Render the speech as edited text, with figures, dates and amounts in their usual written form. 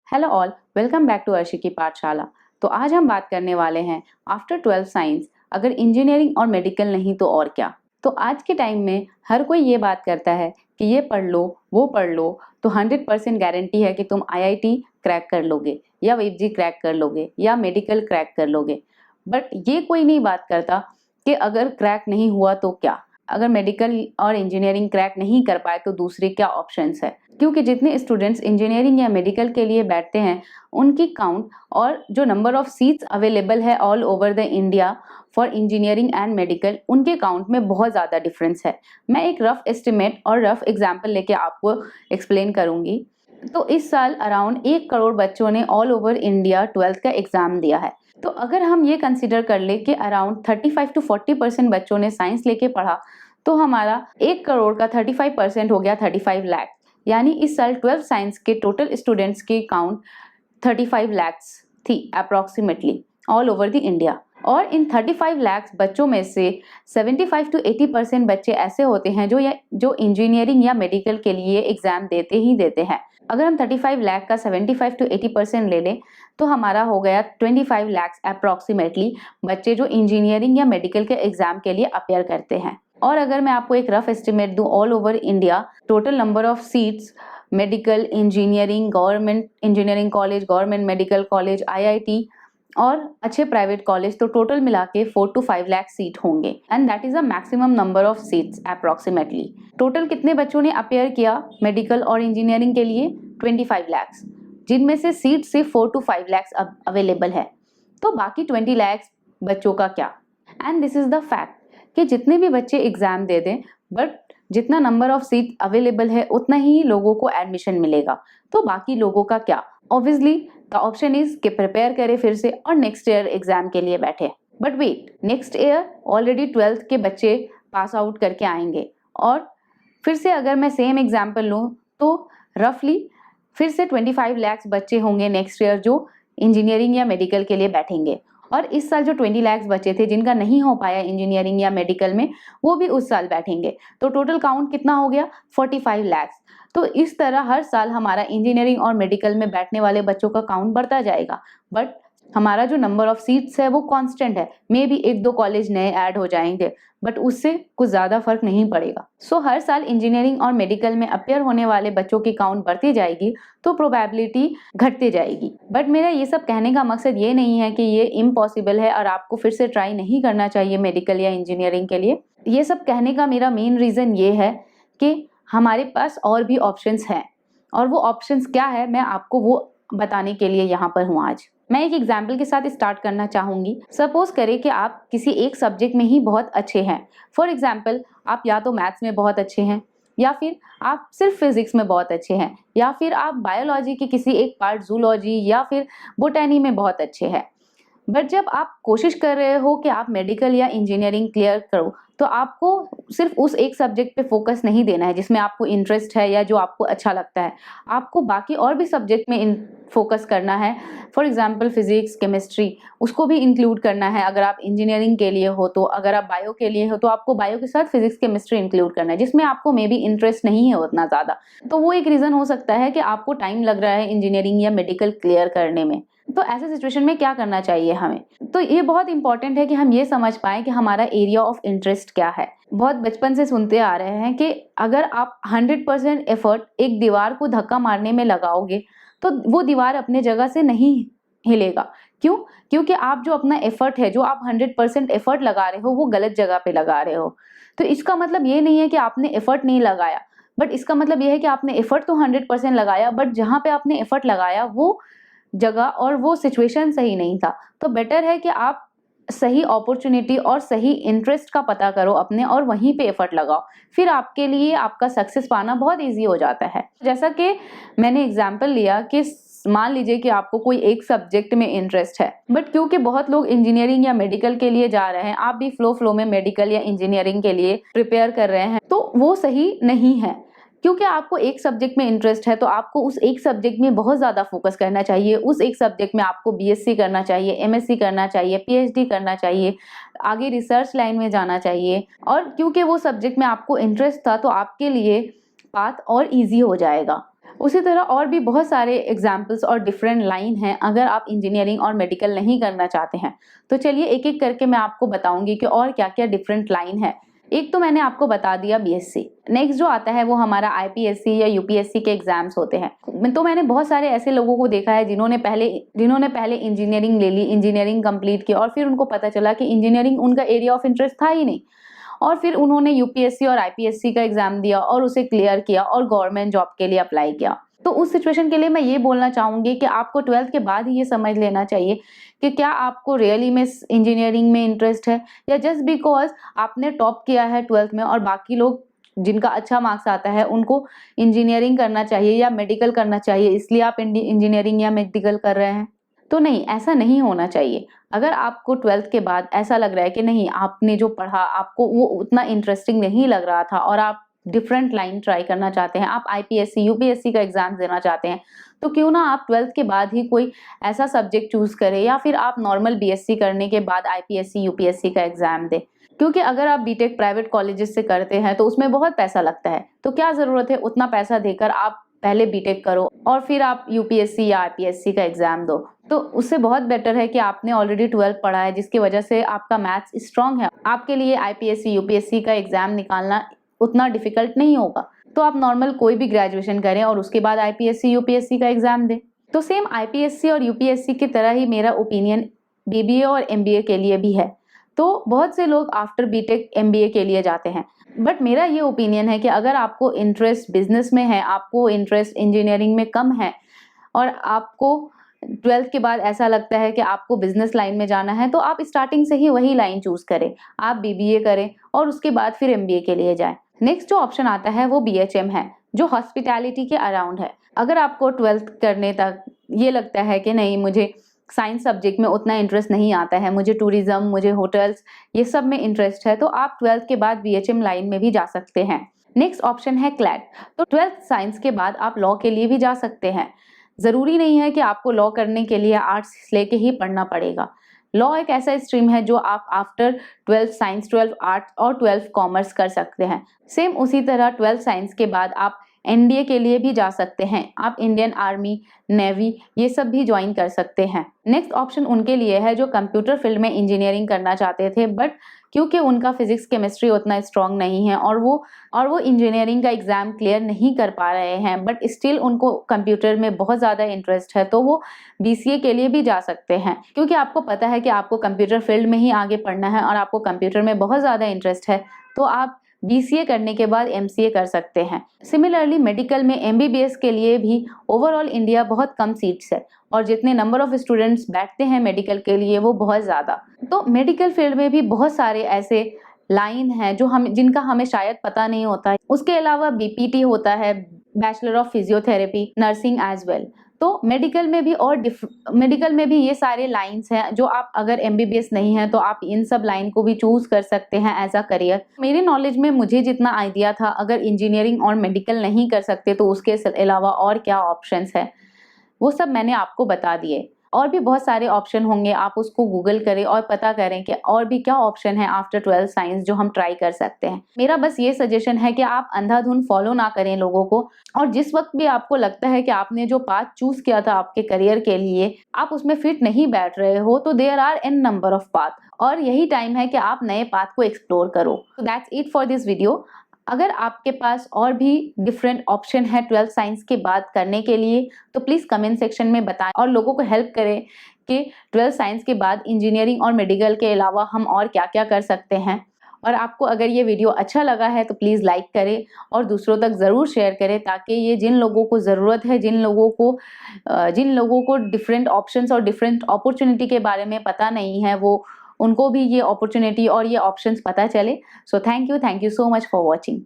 Hello all, welcome back to Arshi की पाठशाला। तो आज हम बात करने वाले हैं आफ्टर 12 साइंस अगर इंजीनियरिंग और मेडिकल नहीं तो और क्या। तो आज के टाइम में हर कोई ये बात करता है कि ये पढ़ लो वो पढ़ लो तो 100% गारंटी है कि तुम आईआईटी क्रैक कर लोगे या वेबजी क्रैक कर लोगे या मेडिकल क्रैक कर लोगे। बट ये कोई नहीं बात करता कि अगर क्रैक नहीं हुआ तो क्या, अगर मेडिकल और इंजीनियरिंग क्रैक नहीं कर पाए तो दूसरे क्या ऑप्शंस है। क्योंकि जितने स्टूडेंट्स इंजीनियरिंग या मेडिकल के लिए बैठते हैं उनकी काउंट और जो नंबर ऑफ सीट्स अवेलेबल है all over the India for engineering and medical, उनके काउंट में बहुत ज़्यादा डिफरेंस है। मैं एक रफ एस्टिमेट और रफ एग्जाम्पल लेके आपको एक्सप्लेन करूंगी। तो इस साल अराउंड 1 करोड़ बच्चों ने ऑल ओवर इंडिया 12th का एग्जाम दिया है। तो अगर हम ये कंसिडर कर ले कि अराउंड 35 to 40% बच्चों ने साइंस लेके पढ़ा तो हमारा 1 करोड़ का 35% हो गया 35 लाख। यानी इस साल 12 साइंस के टोटल स्टूडेंट्स की काउंट 35 लाख्स थी approximately all over the India. और इन 35 लाख बच्चों में से 75 to 80% बच्चे ऐसे होते हैं जो इंजीनियरिंग या मेडिकल के लिए एग्जाम देते ही देते हैं। अगर हम 35 लाख का 75 to 80% ले लें तो हमारा हो गया 25 लाख अप्रोक्सीमेटली बच्चे जो इंजीनियरिंग या मेडिकल के एग्जाम के लिए अपेयर करते हैं। और अगर मैं आपको एक रफ एस्टिमेट दूं all over India total number of seats medical engineering, government engineering college, government medical college, IIT और अच्छे प्राइवेट कॉलेज, तो टोटल मिला के 4 to 5 लाख सीट होंगे and that is a maximum number of seats approximately. Total कितने बच्चों ने appear किया मेडिकल और इंजीनियरिंग के लिए? 25 लाख, जिनमें से सीट सिर्फ 4 to 5 लाख अवेलेबल है। तो बाकी 20 लाख बच्चों का क्या? And this is the fact कि जितने भी बच्चे एग्जाम दे दें बट जितना नंबर ऑफ सीट अवेलेबल है उतना ही लोगों को एडमिशन मिलेगा। तो बाकी लोगों का क्या? ऑब्वियसली द ऑप्शन इज कि प्रिपेयर करें फिर से और नेक्स्ट ईयर एग्जाम के लिए बैठे। But wait, next year already 12th के बच्चे पास आउट करके आएंगे और फिर से अगर मैं सेम एग्जाम्पल लूँ तो रफली फिर से 25 लाख बच्चे होंगे नेक्स्ट ईयर जो इंजीनियरिंग या मेडिकल के लिए बैठेंगे। और इस साल जो 20 लाख बचे थे जिनका नहीं हो पाया इंजीनियरिंग या मेडिकल में, वो भी उस साल बैठेंगे। तो टोटल काउंट कितना हो गया? 45 लाख। तो इस तरह हर साल हमारा इंजीनियरिंग और मेडिकल में बैठने वाले बच्चों का काउंट बढ़ता जाएगा बट हमारा जो नंबर ऑफ सीट्स है वो कांस्टेंट है। मे बी 1-2 कॉलेज नए ऐड हो जाएंगे बट उससे कुछ ज्यादा फर्क नहीं पड़ेगा। सो हर साल इंजीनियरिंग और मेडिकल में अपेयर होने वाले बच्चों की काउंट बढ़ती जाएगी तो प्रोबेबिलिटी घटती जाएगी। बट मेरा ये सब कहने का मकसद ये नहीं है कि ये इम्पॉसिबल है और आपको फिर से ट्राई नहीं करना चाहिए मेडिकल या इंजीनियरिंग के लिए। ये सब कहने का मेरा मेन रीजन ये है कि हमारे पास और भी ऑप्शंस हैं और वो ऑप्शंस क्या है मैं आपको वो बताने के लिए यहाँ पर हूँ आज। मैं एक एग्जाम्पल के साथ स्टार्ट करना चाहूंगी। सपोज करें कि आप किसी एक सब्जेक्ट में ही बहुत अच्छे हैं। फॉर एग्जाम्पल आप या तो मैथ्स में बहुत अच्छे हैं या फिर आप सिर्फ फिजिक्स में बहुत अच्छे हैं या फिर आप बायोलॉजी के किसी एक पार्ट, जूलॉजी या फिर बोटैनी में बहुत अच्छे हैं। बट जब आप कोशिश कर रहे हो कि आप मेडिकल या इंजीनियरिंग क्लियर करो तो आपको सिर्फ उस एक सब्जेक्ट पे फोकस नहीं देना है जिसमें आपको इंटरेस्ट है या जो आपको अच्छा लगता है। आपको बाकी और भी सब्जेक्ट में फोकस करना है। फॉर एग्जांपल फिजिक्स, केमिस्ट्री, उसको भी इंक्लूड करना है अगर आप इंजीनियरिंग के लिए हो तो। अगर आप बायो के लिए हो तो आपको बायो के साथ फिजिक्स, केमिस्ट्री इंक्लूड करना है जिसमें आपको मे बी इंटरेस्ट नहीं है उतना ज़्यादा। तो वो एक रीज़न हो सकता है कि आपको टाइम लग रहा है इंजीनियरिंग या मेडिकल क्लियर करने में। तो ऐसे सिचुएशन में क्या करना चाहिए हमें? तो ये बहुत इंपॉर्टेंट है कि हम ये समझ पाएं कि हमारा एरिया ऑफ इंटरेस्ट क्या है। बहुत बचपन से सुनते आ रहे हैं कि अगर आप 100% एफर्ट एक दीवार को धक्का मारने में लगाओगे तो वो दीवार अपने जगह से नहीं हिलेगा। क्यों? क्योंकि आप जो अपना एफर्ट है, जो आप 100% एफर्ट लगा रहे हो वो गलत जगह पे लगा रहे हो। तो इसका मतलब ये नहीं है कि आपने एफर्ट नहीं लगाया, बट इसका मतलब ये है कि आपने एफर्ट तो 100% लगाया बट जहाँ पे आपने एफर्ट लगाया वो जगह और वो सिचुएशन सही नहीं था। तो बेटर है कि आप सही अपॉर्चुनिटी और सही इंटरेस्ट का पता करो अपने और वहीं पे एफर्ट लगाओ। फिर आपके लिए आपका सक्सेस पाना बहुत इजी हो जाता है। जैसा कि मैंने एग्जांपल लिया कि मान लीजिए कि आपको कोई एक सब्जेक्ट में इंटरेस्ट है बट क्योंकि बहुत लोग इंजीनियरिंग या मेडिकल के लिए जा रहे हैं, आप भी फ्लो में मेडिकल या इंजीनियरिंग के लिए प्रिपेयर कर रहे हैं, तो वो सही नहीं है। क्योंकि आपको एक सब्जेक्ट में इंटरेस्ट है तो आपको उस एक सब्जेक्ट में बहुत ज़्यादा फोकस करना चाहिए। उस एक सब्जेक्ट में आपको बीएससी करना चाहिए, एमएससी करना चाहिए, पीएचडी करना चाहिए, आगे रिसर्च लाइन में जाना चाहिए। और क्योंकि वो सब्जेक्ट में आपको इंटरेस्ट था तो आपके लिए पाथ और इजी हो जाएगा। उसी तरह और भी बहुत सारे एग्जाम्पल्स और डिफरेंट लाइन हैं अगर आप इंजीनियरिंग और मेडिकल नहीं करना चाहते हैं। तो चलिए एक एक करके मैं आपको बताऊंगी कि और क्या क्या डिफरेंट लाइन है। एक तो मैंने आपको बता दिया बीएससी। नेक्स्ट जो आता है वो हमारा आईपीएससी या यूपीएससी के एग्जाम्स होते हैं। तो मैंने बहुत सारे ऐसे लोगों को देखा है जिन्होंने पहले इंजीनियरिंग ले ली, इंजीनियरिंग कंप्लीट की और फिर उनको पता चला कि इंजीनियरिंग उनका एरिया ऑफ इंटरेस्ट था ही नहीं, और फिर उन्होंने यूपीएससी और आईपीएससी का एग्जाम दिया और उसे क्लियर किया और गवर्नमेंट जॉब के लिए अप्लाई किया। तो उस सिचुएशन के लिए मैं ये बोलना चाहूंगी कि आपको 12th के बाद ही ये समझ लेना चाहिए कि क्या आपको रियली में इंजीनियरिंग में इंटरेस्ट है, या जस्ट बिकॉज आपने टॉप किया है 12th में और बाकी लोग जिनका अच्छा मार्क्स आता है उनको इंजीनियरिंग करना चाहिए या मेडिकल करना चाहिए, इसलिए आप इंजीनियरिंग या मेडिकल कर रहे हैं। तो नहीं, ऐसा नहीं होना चाहिए। अगर आपको 12th के बाद ऐसा लग रहा है कि नहीं, आपने जो पढ़ा आपको वो उतना इंटरेस्टिंग नहीं लग रहा था और आप डिफरेंट लाइन ट्राई करना चाहते हैं, आप आईपीएससी यूपीएससी का एग्जाम देना चाहते हैं, तो क्यों ना आप 12th के बाद ही कोई ऐसा सब्जेक्ट चूज करें या फिर आप नॉर्मल बीएससी करने के बाद आईपीएससी यूपीएससी का एग्जाम दें। क्योंकि अगर आप बीटेक प्राइवेट कॉलेजेस से करते हैं तो उसमें बहुत पैसा लगता है, तो क्या जरूरत है उतना पैसा देकर आप पहले बीटेक करो और फिर आप यूपीएससी या आईपीएससी का एग्जाम दो। तो उससे बहुत बेटर है कि आपने ऑलरेडी 12th पढ़ा है जिसकी वजह से आपका मैथ्स स्ट्रांग है, आपके लिए आईपीएससी यूपीएससी का एग्जाम निकालना उतना डिफिकल्ट नहीं होगा। तो आप नॉर्मल कोई भी ग्रेजुएशन करें और उसके बाद आईपीएससी यूपीएससी का एग्जाम दें। तो सेम आईपीएससी और यूपीएससी की तरह ही मेरा ओपिनियन बीबीए और एमबीए के लिए भी है। तो बहुत से लोग आफ्टर बीटेक एमबीए के लिए जाते हैं, बट मेरा ये ओपिनियन है कि अगर आपको इंटरेस्ट बिजनेस में है, आपको इंटरेस्ट इंजीनियरिंग में कम है और आपको 12th के बाद ऐसा लगता है कि आपको बिजनेस लाइन में जाना है, तो आप स्टार्टिंग से ही वही लाइन चूज करें, आप बीबीए करें और उसके बाद फिर एमबीए के लिए जाएं। नेक्स्ट जो ऑप्शन आता है वो बीएचएम है, जो हॉस्पिटैलिटी के अराउंड है। अगर आपको 12th करने तक ये लगता है कि नहीं, मुझे साइंस सब्जेक्ट में उतना इंटरेस्ट नहीं आता है, मुझे टूरिज्म, मुझे होटल्स, ये सब में इंटरेस्ट है, तो आप 12th के बाद बीएचएम लाइन में भी जा सकते हैं। नेक्स्ट ऑप्शन है क्लैट। तो 12th साइंस के बाद आप लॉ के लिए भी जा सकते हैं। जरूरी नहीं है कि आपको लॉ करने के लिए आर्ट्स लेके ही पढ़ना पड़ेगा। लॉ एक ऐसा स्ट्रीम है जो आप after 12th science, 12th arts और 12th कॉमर्स कर सकते हैं। सेम उसी तरह 12th साइंस के बाद आप एनडीए के लिए भी जा सकते हैं, आप इंडियन आर्मी, नेवी ये सब भी ज्वाइन कर सकते हैं। नेक्स्ट ऑप्शन उनके लिए है जो कंप्यूटर फील्ड में इंजीनियरिंग करना चाहते थे, बट क्योंकि उनका फिजिक्स केमिस्ट्री उतना स्ट्रांग नहीं है और वो इंजीनियरिंग का एग्जाम क्लियर नहीं कर पा रहे हैं, बट स्टिल उनको कंप्यूटर में बहुत ज़्यादा इंटरेस्ट है, तो वो बीसीए के लिए भी जा सकते हैं। क्योंकि आपको पता है कि आपको कंप्यूटर फील्ड में ही आगे पढ़ना है और आपको कंप्यूटर में बहुत ज़्यादा इंटरेस्ट है, तो आप बीसीए करने के बाद एमसीए कर सकते हैं। सिमिलरली मेडिकल में एमबीबीएस के लिए भी ओवरऑल इंडिया बहुत कम सीट्स है और जितने नंबर ऑफ स्टूडेंट्स बैठते हैं मेडिकल के लिए वो बहुत ज़्यादा। तो मेडिकल फील्ड में भी बहुत सारे ऐसे लाइन हैं जिनका हमें शायद पता नहीं होता है। उसके अलावा बीपीटी होता है, bachelor of physiotherapy, nursing as well. तो मेडिकल में भी ये सारे लाइंस हैं जो आप अगर एमबीबीएस नहीं है तो आप इन सब लाइन को भी चूज कर सकते हैं एज अ करियर। मेरे नॉलेज में मुझे जितना आइडिया था, अगर इंजीनियरिंग और मेडिकल नहीं कर सकते तो उसके अलावा और क्या ऑप्शंस है वो सब मैंने आपको बता दिए। और भी बहुत सारे ऑप्शन होंगे, आप उसको गूगल करें और पता करें कि और भी क्या ऑप्शन है आफ्टर 12th साइंस जो हम ट्राई कर सकते हैं। मेरा बस ये सजेशन है कि आप अंधाधुंध फॉलो ना करें लोगों को, और जिस वक्त भी आपको लगता है कि आपने जो पाथ चूज किया था आपके करियर के लिए आप उसमें फिट नहीं बैठ रहे हो, तो there are an number of path, और यही टाइम है कि आप नए पाथ को एक्सप्लोर करो। तो that's it for this video. अगर आपके पास और भी डिफरेंट ऑप्शन है 12th साइंस के बाद करने के लिए तो प्लीज़ कमेंट सेक्शन में बताएं और लोगों को हेल्प करें कि 12th साइंस के बाद इंजीनियरिंग और मेडिकल के अलावा हम और क्या क्या कर सकते हैं। और आपको अगर ये वीडियो अच्छा लगा है तो प्लीज़ लाइक करें और दूसरों तक ज़रूर शेयर करें, ताकि ये जिन लोगों को ज़रूरत है, जिन लोगों को डिफरेंट ऑप्शंस और डिफरेंट अपॉर्चुनिटी के बारे में पता नहीं है, वो उनको भी ये अपॉर्चुनिटी और ये ऑप्शंस पता चले। So thank you so much for watching.